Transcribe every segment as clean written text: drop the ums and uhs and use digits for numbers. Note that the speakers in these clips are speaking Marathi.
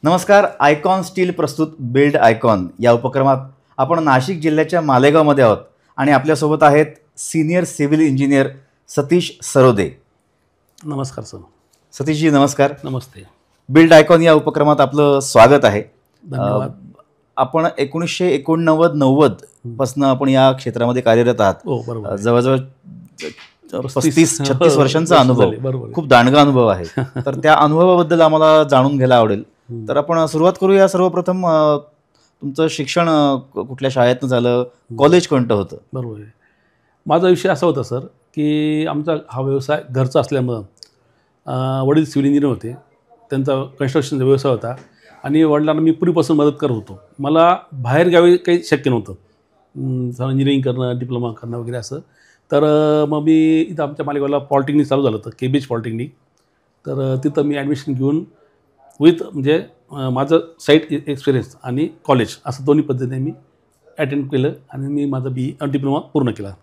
नमस्कार. आयकॉन स्टील प्रस्तुत बिल्ड आयकॉन या उपक्रमात आपण नाशिक जिल्ह्याच्या मालेगावमध्ये आहोत आणि आपल्यासोबत आहेत senior civil engineer Satish Sarode. नमस्कार सर. सतीशजी नमस्कार. नमस्ते. बिल्ड आयकॉन या उपक्रमात आपलं स्वागत आहे. धन्यवाद. आपण 1989-90 पासून आपण या क्षेत्रामध्ये कार्यरत आहात. हो बरोबर. जवळजवळ 35-36 वर्षांचा अनुभव, खूप दांडगा अनुभव आहे. तर त्या अनुभवाबद्दल आम्हाला जाणून घ्यायला आवडेल. तर आपण सुरुवात करूया. सर्वप्रथम तुमचं शिक्षण कुठल्या शाळेतनं झालं, कॉलेज कोणतं होतं? बरोबर आहे. माझा विषय असा होता सर की आमचा हा व्यवसाय घरचा असल्यामुळं वडील सिव्हिल इंजिनियर होते. त्यांचा कन्स्ट्रक्शनचा व्यवसाय होता आणि वडिलांना मी पूर्वीपासून मदत करत होतो. मला बाहेरगावी काही शक्य नव्हतं, इंजिनिअरिंग करणं, डिप्लोमा करणं वगैरे असं. तर मग मी इथं आमच्या मालेगावला पॉलिटेक्निक चालू झालं होतं, केबीएच पॉलिटेक्निक. तर तिथं मी ॲडमिशन घेऊन विथ म्हणजे माझं साईट एक्सपिरियन्स आणि कॉलेज असं दोन्ही पद्धतीने मी अटेंड केलं आणि मी माझा डिप्लोमा पूर्ण केला.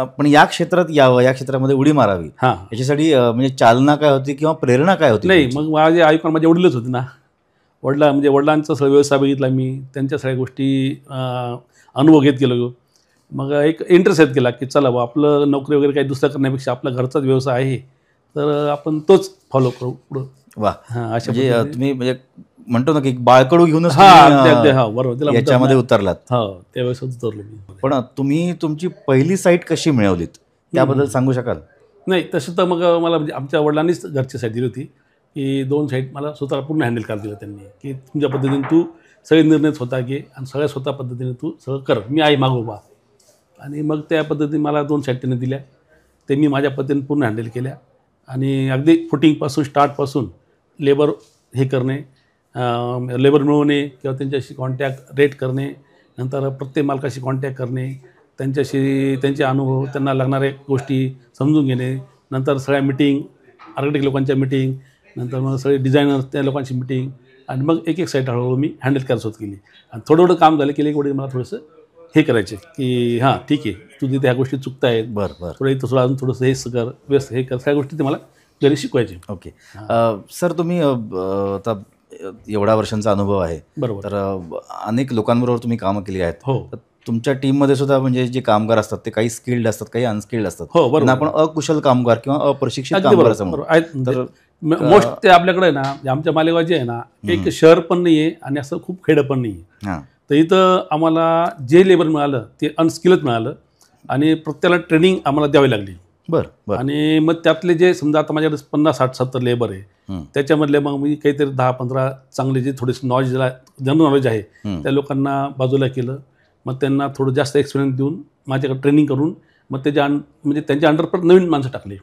पण या क्षेत्रात यावं, या क्षेत्रामध्ये उडी मारावी, हां, याच्यासाठी म्हणजे चालना काय होती किंवा प्रेरणा काय होती? नाही, मग माझे आईपण माझे वडीलच होते ना. म्हणजे वडिलांचा सगळा व्यवसाय बघितला मी, त्यांच्या सगळ्या गोष्टी अनुभव घेत गेलो. मग एक इंटरेस्ट येत गेला की चला बा, आपलं नोकरी वगैरे काही दुसरं करण्यापेक्षा आपला घरचाच व्यवसाय आहे, तर आपण तोच फॉलो करू पुढं. वा. हां, अशा म्हणजे तुम्ही म्हणजे म्हणतो ना की बाळकडू घेऊनच बरोबर याच्यामध्ये उतरलात. हो, त्यावेळेस उतरलो मी. पण तुम्ही तुमची पहिली साईट कशी मिळवलीत त्याबद्दल सांगू शकाल? नाही, तसं तर मग मला म्हणजे आमच्या वडिलांनीच घरची साईट दिली होती की 2 साईट मला स्वतःला पूर्ण हँडल करायला दिलं त्यांनी, की तुमच्या पद्धतीने तू सगळे निर्णय स्वतः घे आणि सगळ्या स्वतः पद्धतीने तू सगळं कर, मी आई मागोबा. आणि मग त्या पद्धतीने मला 2 साईट त्यांनी दिल्या. ते मी माझ्या पद्धतीने पूर्ण हँडल केल्या आणि अगदी फुटिंगपासून स्टार्टपासून लेबर हे करणे, लेबर मिळवणे किंवा त्यांच्याशी कॉन्टॅक्ट रेट करणे, नंतर प्रत्येक मालकाशी कॉन्टॅक्ट करणे, त्यांच्याशी त्यांचे अनुभव, त्यांना लागणाऱ्या गोष्टी समजून घेणे, नंतर सगळ्या मिटिंग, आर्किटेक्ट लोकांच्या मिटिंग, नंतर मग सगळे डिझायनर त्या लोकांची मिटिंग, आणि मग एक साईट हळूहळू मी हँडल करायला सुरुवात केली. आणि थोडं काम झालं की वडील मला थोडंसं हे करायचे की हां ठीक आहे, तुझी त्या गोष्टी चुकता आहेत, बरं थोडं इथं थोडं अजून थोडंसं हे कर, व्यस्त हे कर, सगळ्या गोष्टी ते मला घरी शिकवायचे. ओके. सर, तुम्ही आता एवढा वर्षांचा अनुभव आहे, बरोबर, तर अनेक लोकांबरोबर तुम्ही कामं केली आहेत. हो. तुमच्या टीममध्ये सुद्धा म्हणजे जे कामगार असतात ते काही स्किल्ड असतात, काही अनस्किल्ड असतात. हो बरोबर. आपण अकुशल कामगार किंवा अप्रशिक्षित कामगार असं म्हणतो. तर मोस्ट ते आपल्याकडे आहे ना, आमच्या मालेगाव जे आहे ना, एक शहर पण नाही आहे आणि असं खूप खेडं पण नाही आहे. तर इथं आम्हाला जे लेबर मिळालं ते अनस्किलच मिळालं आणि प्रत्येकाला ट्रेनिंग आम्हाला द्यावी लागली. बरं. आणि मग त्यातले जे समजा आता माझ्याकडे 50-60-70 लेबर आहे, त्याच्यामधले मग मी काहीतरी 10-15 चांगले जे थोडेसे नॉलेज, जनरल नॉलेज आहे, त्या लोकांना बाजूला केलं. मग त्यांना थोडं जास्त एक्सपिरियन्स देऊन माझ्याकडे ट्रेनिंग करून मग म्हणजे त्यांच्या अंडर पण नवीन माणसं टाकली.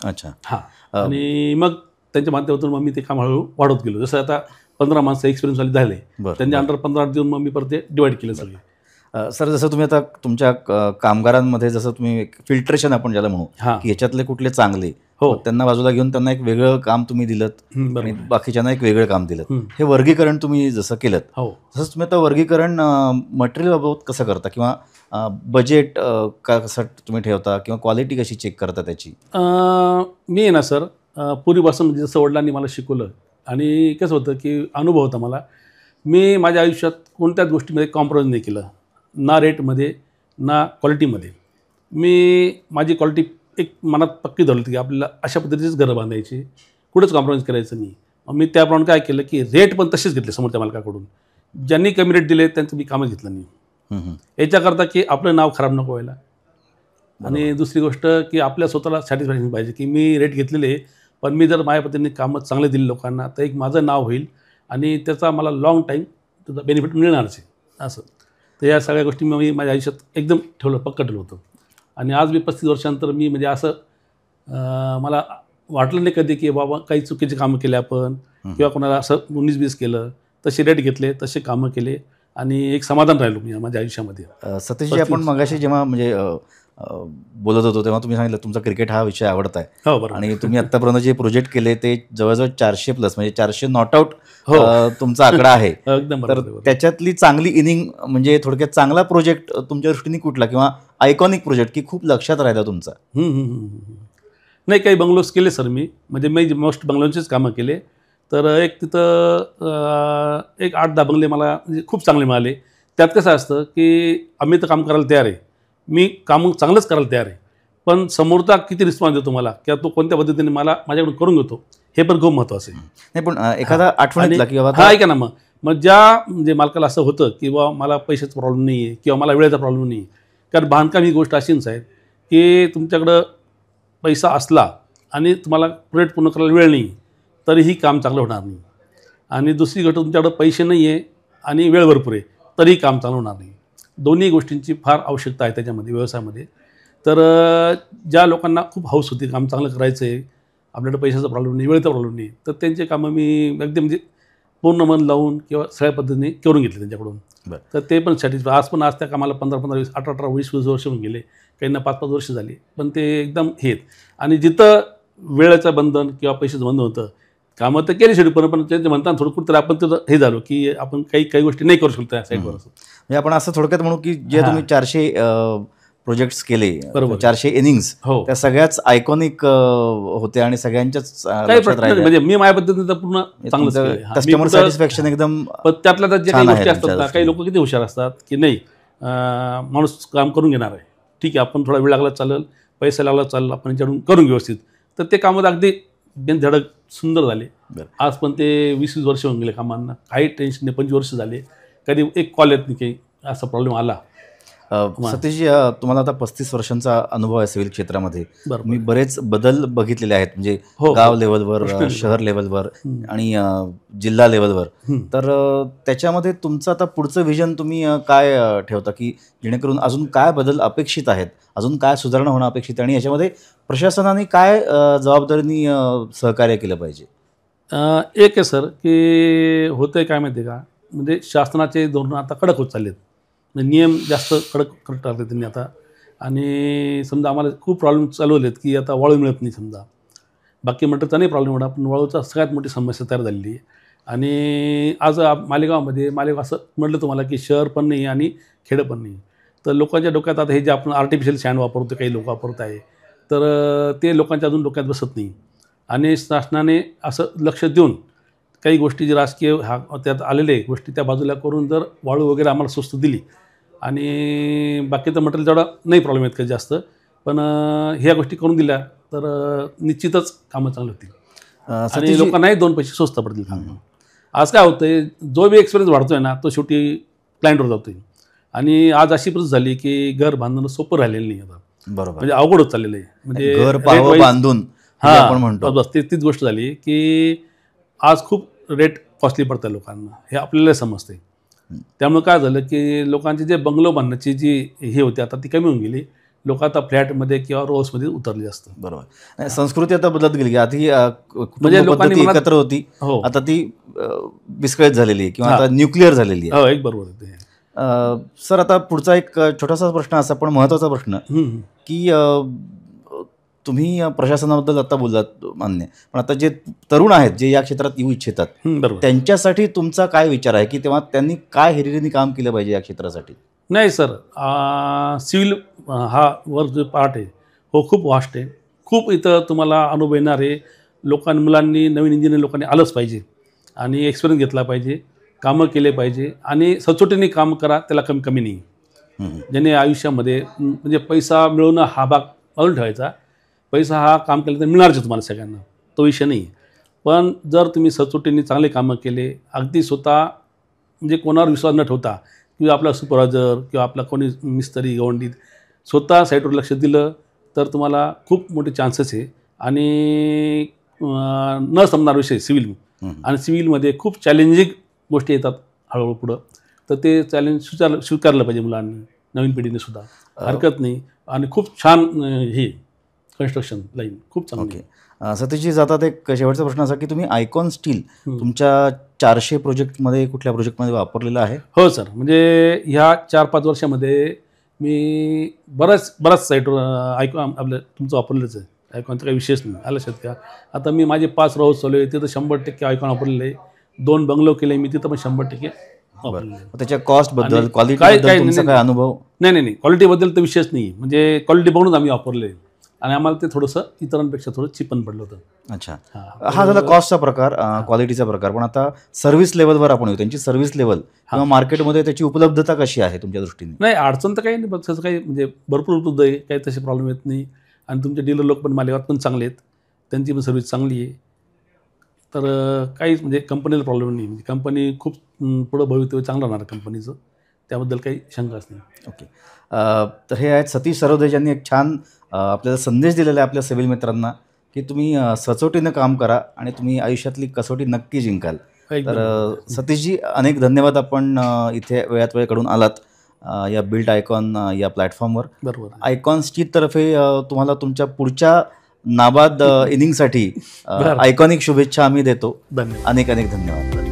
अच्छा. हां. आणि मग त्यांच्या माध्यमातून मग मी ते काम हळूहळू वाढवत गेलो. जसं आता 15 माणसं एक्सपिरियन्स वाले झाले, त्यांच्या अंडर 15 देऊन मग मी परत ते डिवाईड केलं सगळे. सर, जसं तुम्ही आता तुमच्या कामगारांमध्ये जसं तुम्ही फिल्ट्रेशन आपण ज्याला म्हणू, की ह्याच्यातले कुठले चांगले, हो, त्यांना बाजूला घेऊन त्यांना एक वेगळं काम तुम्ही दिलं आणि बाकीच्यांना एक वेगळं काम दिलं, हे वर्गीकरण तुम्ही जसं केलं, हो, तसंच तुम्ही आता वर्गीकरण मटेरियल बाबत कसं करता किंवा बजेट कसं तुम्ही ठेवता किंवा क्वालिटी कशी चेक करता त्याची? मी आहे ना सर, पूर्वीपासून म्हणजे जसं वडिलांनी मला शिकवलं आणि कसं होतं की अनुभव होता मला, मी माझ्या आयुष्यात कोणत्याच गोष्टीमध्ये कॉम्प्रोमाइज नाही केलं, ना रेटमध्ये ना क्वालिटीमध्ये. मी माझी क्वालिटी एक मनात पक्की धरली की आपल्याला अशा पद्धतीचीच घरं बांधायची, कुठंच कॉम्प्रोमाइज करायचं नाही. मग मी त्याप्रमाणे काय केलं की रेट पण तसेच घेतले समोरच्या मालकाकडून. ज्यांनी कमी रेट दिले त्यांचं मी कामच घेतलं नाही, याच्याकरता की आपलं नाव खराब नको व्हायला. आणि दुसरी गोष्ट की आपल्या स्वतःला सॅटिस्फॅक्शन पाहिजे की मी रेट घेतलेले, पण मी जर माझ्या पद्धतीने कामं चांगले दिले लोकांना तर एक माझं नाव होईल आणि त्याचा मला लॉंग टाईम त्याचा बेनिफिट मिळणारच आहे असं. तर या सगळ्या गोष्टी मी माझ्या आयुष्यात एकदम पक्कं ठेवलं होतं. आणि आज मी 35 वर्षानंतर मी म्हणजे असं मला वाटलं नाही कधी की बाबा काही चुकीचे कामं केले आपण किंवा कोणाला असं 19-20 केलं, तसे रेट घेतले, तसे कामं केले आणि एक समाधान राहिलो मी माझ्या आयुष्यामध्ये. सतीशजी, आपण मगाशी जेव्हा म्हणजे बोलत होतो तेव्हा तुम्ही सांगितलं तुमचा क्रिकेट हा विषय आवडता आहे. हो बरोबर. आणि तुम्ही आत्तापर्यंत जे प्रोजेक्ट केले ते जवळजवळ 400+ म्हणजे 400 नॉट आउट तुमचा आकडा आहे. एकदम. तर त्याच्यातली चांगली इनिंग म्हणजे थोडक्यात चांगला प्रोजेक्ट तुमच्या दृष्टीने कुठला किंवा आयकॉनिक प्रोजेक्ट की खूप लक्षात राहिला तुमचा? नाही, काही बंगलोज केले सर मी, म्हणजे मी मोस्ट बंगलोंचेच कामं केले. तर एक तिथं एक 8-10 बंगले मला म्हणजे खूप चांगले मिळाले. त्यात कसं असतं की आम्ही तर काम करायला तयार आहे, मी काम चांगलंच करायला तयार आहे, पण समोरचा किती रिस्पॉन्स देतो मला किंवा तो कोणत्या पद्धतीने मला माझ्याकडून करून घेतो हे पण खूप महत्त्वाचं आहे. नाही पण एखादा आठवणीतला की बाबा हा ऐका ना, मग ज्या म्हणजे मालकाला असं होतं की बाबा मला पैशाचा प्रॉब्लेम नाही आहे किंवा मला वेळेचा प्रॉब्लेम नाही आहे, कारण बांधकाम ही गोष्ट अशीच आहे की तुमच्याकडं पैसा असला आणि तुम्हाला प्रोजेक्ट पूर्ण करायला वेळ नाही तरीही काम चांगलं होणार नाही, आणि दुसरी गोष्ट तुमच्याकडं पैसे नाही आहे आणि वेळ भरपूर आहे तरीही काम चांगलं होणार नाही. दोन्ही गोष्टींची फार आवश्यकता आहे त्याच्यामध्ये व्यवसायामध्ये. तर ज्या लोकांना खूप हौस होती काम चांगलं करायचं आहे, आपल्याकडे पैशाचा प्रॉब्लेम नाही, वेळेचा प्रॉब्लेम नाही, तर त्यांचे कामं मी अगदी म्हणजे पूर्ण मन लावून किंवा सगळ्या पद्धतीने करून घेतले त्यांच्याकडून. तर ते पण सॅटिस्फाय. आज त्या कामाला 15-15, 20, 18-18, 20-20 वर्ष होऊन गेले, काहींना 5-5 वर्ष झाली, पण ते एकदम हेत. आणि जिथं वेळेचं बंधन किंवा पैशाचं बंधन होतं, कामं तर केली शेवटी, पण त्यांचे म्हणताना थोडं कुठं आपण तिथं हे झालो की आपण काही गोष्टी नाही करू शकतो त्या साईडवर. असं म्हणजे आपण असं थोडक्यात म्हणू की जे तुम्ही 400 प्रोजेक्ट्स केले, 400 इनिंग्स, त्या सगळ्याच आयकॉनिक होत्या आणि सगळ्यांच्याच लक्षात राहिल्या. म्हणजे मी माझ्या पद्धतीने तर पूर्ण चांगलं कस्टमर सॅटिस्फॅक्शन एकदम. त्यातल्या त्यात जे काही गोष्टी असतात ना, काही लोक किती हुशार असतात की नाही माणूस काम करून घेणार आहे, ठीक आहे, आपण थोडा वेळ लागला चालेल, पैसा लागला चालेल, आपण याच्याकडून करून व्यवस्थित, तर ते कामं अगदी धडक सुंदर झाले. आज पण ते 20-20 वर्ष होऊन गेले कामांना, काही टेन्शन नाही. 25 वर्ष झाले, कधी एक कॉल येत नाही काही असा प्रॉब्लेम आला. सतीशजी, तुम्हाला आता 35 वर्षांचा अनुभव आहे सिव्हिल क्षेत्रामध्ये. मी बरेच बदल बघितलेले आहेत, म्हणजे गाव लेवलवर, शहर लेवलवर आणि जिल्हा लेवलवर. तर त्याच्यामध्ये तुमचं आता पुढचं विजन तुम्ही काय ठेवता, की जेणेकरून अजून काय बदल अपेक्षित आहेत, अजून काय सुधारणा होणं अपेक्षित आहे, आणि याच्यामध्ये प्रशासनाने काय जबाबदारीने सहकार्य केलं पाहिजे? एक आहे सर की होतं आहे काय माहिती आहे का, म्हणजे शासनाचे धोरणं आता कडक होत चाललेत, नियम जास्त कडक टाकले त्यांनी आता. आणि समजा आम्हाला खूप प्रॉब्लेम चालू आहेत की आता वाळू मिळत नाही, समजा बाकी मटेरियलचा नाही प्रॉब्लेम होता, पण वाळूचा सगळ्यात मोठी समस्या तयार झालेली आहे. आणि आज मालेगाव असं म्हटलं तुम्हाला की शहर पण नाही आणि खेडं पण नाही, तर लोकांच्या डोक्यात आता हे जे आपण आर्टिफिशियल सँड वापरतो, काही लोक वापरत आहे, तर ते लोकांच्या अजून डोक्यात बसत नाही. आणि शासनाने असं लक्ष देऊन काही गोष्टी जे राजकीय त्यात आलेले गोष्टी त्या बाजूला करून जर वाळू वगैरे आम्हाला स्वस्त दिली, आणि बाकीचं मटेरियल जेवढा नाही प्रॉब्लेम आहेत काही जास्त, पण ह्या गोष्टी करून दिल्या तर निश्चितच कामं चांगली होतील आणि लोकांनाही 2 पैसे स्वस्त पडतील कामं. आज काय होतं आहे, जो बी एक्सपिरियन्स वाढतो आहे ना, तो शेवटी क्लायंटवर जातो आहे. आणि आज अशी परिस्थिती झाली की घर बांधणं सोपं राहिलेलं नाही आता. बरोबर, म्हणजे अवघड होत चाललेलं आहे. म्हणजे घर पाहावं बांधून आपण म्हणतो, बस तीच गोष्ट झाली की आज खूप रेट कॉस्टली पडतं लोकांना, हे आपल्याला समजते. त्यामुळे काय झालं की लोकांचे जे बंगलो बांधण्याची जी हे होती आता ती कमी होऊन गेली. लोक आता फ्लॅटमध्ये किंवा रोजमध्ये उतरले असतं. बरोबर, संस्कृती आता बदलत गेली. आधी म्हणजे लोकांनी एकत्र होती, आता ती विस्कळीत झालेली आहे किंवा आता न्यूक्लिअर झालेली आहे. एक बरोबर. सर, आता पुढचा एक छोटासा प्रश्न असा पण महत्त्वाचा प्रश्न की तुम्ही प्रशासनाबद्दल आता बोललात मान्य, पण आता जे तरुण आहेत जे या क्षेत्रात येऊ इच्छितात, त्यांच्यासाठी तुमचा काय विचार आहे की तेव्हा त्यांनी काय हिरिरीने काम केलं पाहिजे या क्षेत्रासाठी? नाही सर, सिव्हिल हा वर जो पार्ट आहे हो खूप वास्ट आहे. खूप इथं तुम्हाला अनुभव येणार आहे. मुलांनी नवीन इंजिनियर लोकांनी आलंच पाहिजे आणि एक्सपिरियन्स घेतला पाहिजे, कामं केले पाहिजे आणि सचोटीने काम करा, त्याला कमी नाही. ज्याने आयुष्यामध्ये म्हणजे पैसा मिळवणं हा भाग बाजूला ठेवायचा, पैसा हा काम केलं तर मिळणारच तुम्हाला सगळ्यांना, तो विषय नाही. पण जर तुम्ही सचोटीने चांगले कामं केले, अगदी स्वतः म्हणजे कोणावर विश्वास न ठेवता किंवा आपला सुपरवायझर किंवा आपला कोणी मिस्त्री गवंडीत स्वतः साईटवर लक्ष दिलं तर तुम्हाला खूप मोठे चान्सेस आहे. आणि न समजणार विषय सिव्हिल, आणि सिव्हिलमध्ये खूप चॅलेंजिंग गोष्टी येतात हळूहळू पुढं, तर ते चॅलेंज स्वीकारलं पाहिजे मुलांनी, नवीन पिढीने सुद्धा, हरकत नाही. आणि खूप छान हे कन्स्ट्रक्शन लाईन खूप चांगली. सतीशजी, जातात एक शेवटचा प्रश्न असा की तुम्ही आयकॉन स्टील तुमच्या 400 प्रोजेक्टमध्ये कुठल्या प्रोजेक्टमध्ये वापरलेलं आहे? हो सर, म्हणजे ह्या 4-5 वर्षामध्ये मी बऱ्याच साईटवर आपलं तुमचं वापरलेलंच आहे. आयकॉनचं काही विशेष नाही, आलं लक्षात का. आता मी माझे 5 राऊस चालू आहे, तिथं 100% आयकॉन वापरलेलं आहे. 2 बंगलो केले मी, तिथं पण 100% वापरलेलं आहे. त्याच्या कॉस्टबद्दल, क्वालिटीबद्दल तुमचा काय अनुभव? नाही, क्वालिटीबद्दल तर विशेष नाही, म्हणजे क्वालिटी बघूनच आम्ही वापरले. आणि आम्हाला ते थोडंसं इतरांपेक्षा थोडं चिपन पडलं होतं. अच्छा, हा झाला कॉस्टचा प्रकार, क्वालिटीचा प्रकार. पण आता सर्व्हिस लेवलवर आपण येऊ. त्यांची सर्व्हिस लेवल किंवा मार्केटमध्ये त्याची उपलब्धता कशी आहे तुमच्या दृष्टीने? नाही, अडचण तर काही नाही, बघ तसं काही म्हणजे भरपूर उपलब्ध आहे, काही तसे प्रॉब्लेम येत नाही. आणि तुमचे डीलर लोक पण मालेगावात पण चांगले आहेत, त्यांची पण सर्व्हिस चांगली आहे. तर काहीच म्हणजे कंपनीला प्रॉब्लेम नाही. म्हणजे कंपनी खूप पुढं भवितव्य चांगलं राहणार कंपनीचं, त्याबद्दल काही शंकाच नाही. ओके. तर हे आहेत सतीश सरवदे, ज्यांनी एक छान आपल्याला संदेश दिलेला आहे आपल्या सिव्हिल मित्रांना, की तुम्ही सचोटीनं काम करा आणि तुम्ही आयुष्यातली कसोटी नक्की जिंकाल. तर सतीशजी, अनेक धन्यवाद. आपण इथे वेळात वेळ काढून आलात या बिल्ट आयकॉन या प्लॅटफॉर्मवर. बरोबर. आयकॉन्सची तर्फे तुम्हाला तुमच्या पुढच्या नाबाद इनिंगसाठी आयकॉनिक शुभेच्छा आम्ही देतो. धन्यवाद. अनेक अनेक धन्यवाद.